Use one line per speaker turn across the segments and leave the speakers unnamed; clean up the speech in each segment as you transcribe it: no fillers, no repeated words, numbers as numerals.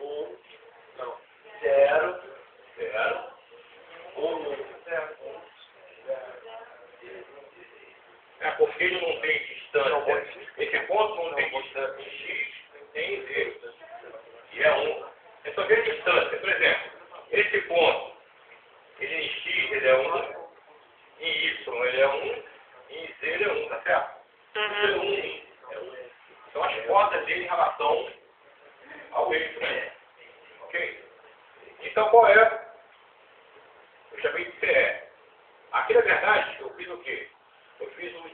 1, não, 0, 1.
É porque ele não tem distância. Esse ponto não tem distância em X, tem em Z. E é 1. É só ver a distância. Por exemplo, esse ponto, ele em X ele é 1, em Y ele é 1, em Z ele é 1, tá certo? Isso é 1. São as cotas dele em relação ao eixo, né? Ok? Então qual é? Eu chamei de CE. Aqui na verdade eu fiz o quê? Eu fiz o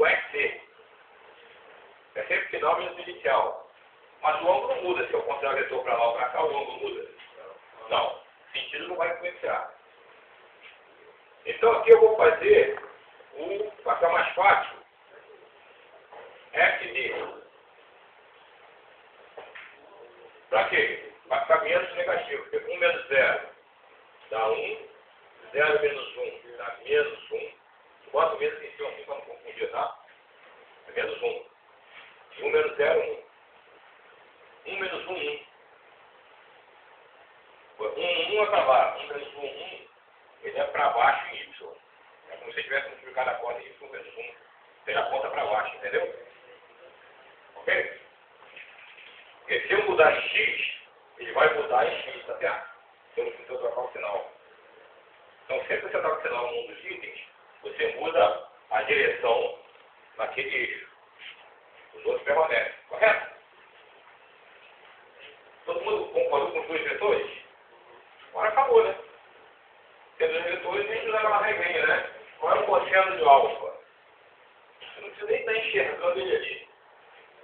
XC. É sempre final menos inicial. Mas o ângulo não muda. Se eu considerar o vetor para lá ou para cá, o ângulo muda. Não. O sentido não vai influenciar. Então aqui eu vou fazer para ficar mais fácil, FD. Para quê? Para ficar menos negativo. Porque 1 menos 0 dá 1. 0 menos 1 dá menos 1. Bota o menos em cima aqui para não confundir, tá? É menos 1. 1 menos 0, 1. 1 menos 1, 1. 1 é para lá. 1 menos 1, 1. Ele é para baixo em Y. É como se você tivesse multiplicado a conta em Y menos 1. Tem a conta para baixo, entendeu? Ok? Porque se eu mudar em X, ele vai mudar em X, tá certo? Se eu trocar o sinal. Então, sempre que você troca o sinal num dos itens, você muda a direção naquele eixo. Os outros permanecem, correto? Todo mundo concordou com os dois vetores? Agora acabou, né? Tendo os vetores, a gente usa aquela regrinha, né? Qual é o cosseno de alfa? Você não precisa nem estar enxergando ele ali.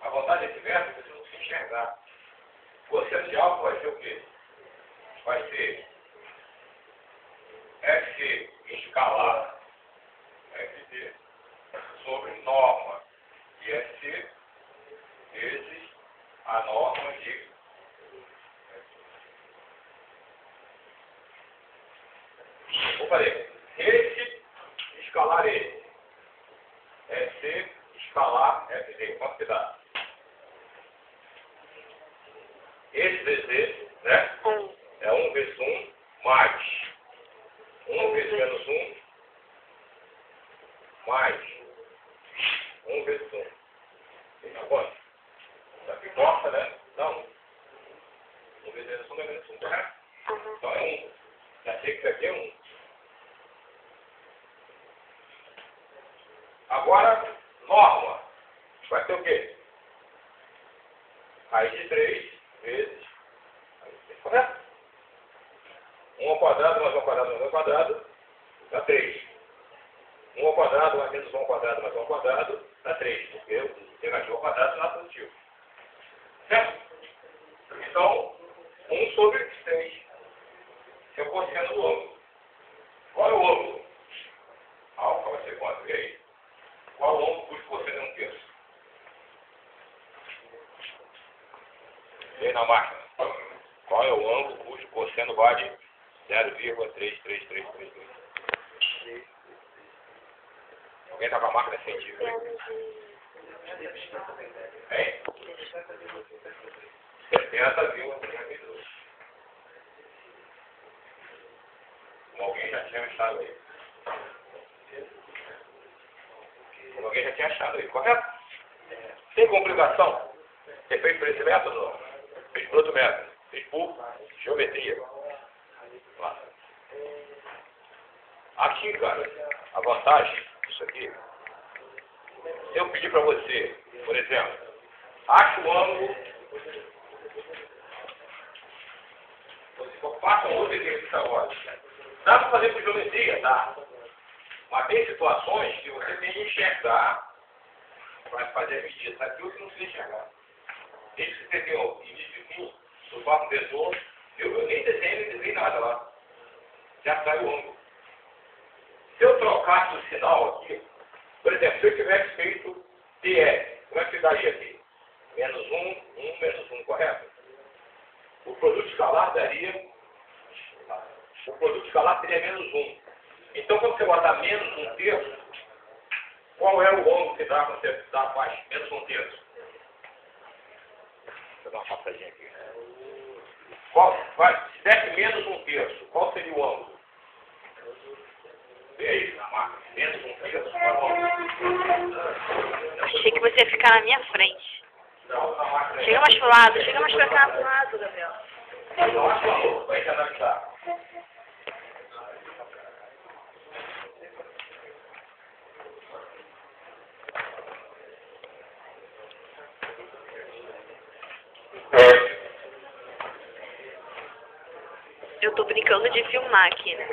A vantagem desse método é que você não precisa enxergar. O cosseno de alfa vai ser o quê? Vai ser FC escalar FD sobre norma de FC vezes a norma de vou fazer esse escalar esse. FC escalar FD. Quanto que dá? Esse vezes esse, né? É 1 vezes 1 mais 1 vezes menos 1 mais 1 vezes 1. Isso é quanto? Isso aqui corta, né? Não. 1 vezes menos 1 é menos 1, correto? Então é 1. Já sei que isso aqui é 1. Agora, norma. Vai ser o quê? Raiz de 3 vezes. Correto? 1 ao quadrado mais 1 ao quadrado mais 1 ao quadrado dá 3. 1 ao quadrado mais menos 1 ao quadrado mais 1 ao quadrado dá 3. Porque o negativo ao quadrado não é positivo. Certo? Então, 1 sobre 3. É o cosseno do ângulo. Qual é o ângulo? Alfa vai ser quanto? E aí? Qual é o ângulo cujo cosseno é 1/3? E aí na máquina? Qual é o ângulo cujo cosseno vale 0,3333? Alguém está com a máquina científica aí? Hein? 70,32. Alguém já tinha achado aí. Alguém já tinha achado aí, correto? Sem complicação. Você fez por esse método? Não? Fez por outro método? Fez por geometria. Lá. Aqui, cara, a vantagem disso aqui, se eu pedir para você, por exemplo, acha o ângulo, você faça um outro exercício agora. Dá para fazer por geometria, tá? Mas tem situações que você tem que enxergar para fazer a medida. Aqui você não precisa enxergar. Desde que você tenha o início e fim, eu faço um vetor, eu nem desenhei nada lá. Já sai o ângulo. Se eu trocasse o sinal aqui, por exemplo, se eu tivesse feito DE, como é que daria aqui? Menos 1, 1, menos 1, correto? O produto escalar daria... O produto escalar seria menos 1. Então, quando você botar menos 1/3, qual é o ângulo que dá quando você dá abaixo? Menos 1/3. Deixa eu dar uma passadinha aqui. Se desse menos um terço, qual seria o ângulo? Vê aí na máquina. Menos um terço, qual é o ângulo?
Achei que você ia ficar na minha frente.
Não, na máquina.
Chega mais pro lado, chega mais pra cá pro lado, Gabriel.
Não, acho que vai te analisar.
Eu tô brincando de filmar aqui, né?